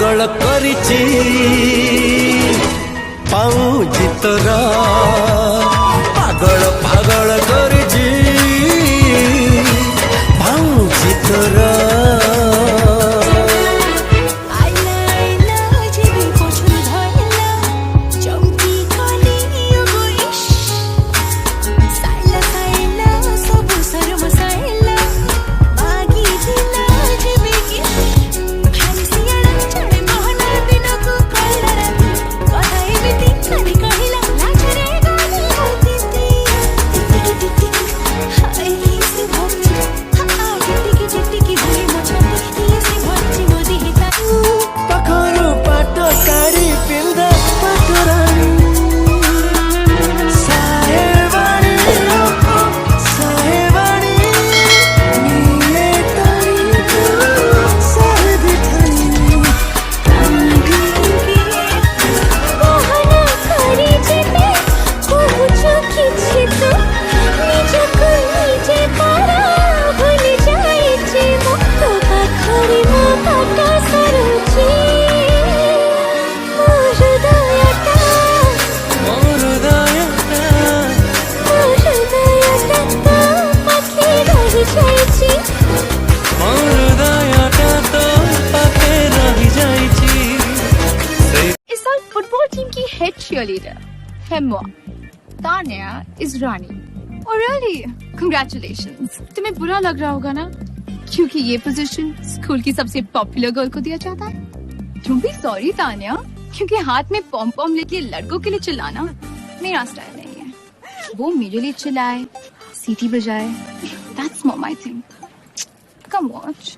पागल करिछि पाऊँछि तोरा पागल पागल करिछि पाऊँछि तोरा Head cheerleader है moi. Tanya is Rani. Oh really? Congratulations. तुम्हें बुरा लग रहा होगा ना, क्योंकि ये पोजीशन स्कूल की सबसे पॉपुलर गर्ल को दिया जाता है. तुम भी सॉरी तान्या, क्योंकि हाथ में पॉम पॉम लेके लड़कों के लिए चिल्लाना मेरा स्टाइल नहीं है. वो मेरे लिए चिल्लाए, सीटी बजाए, that's more my thing. Come watch.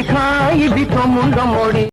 खाई भी तो मुंड मोड़ी।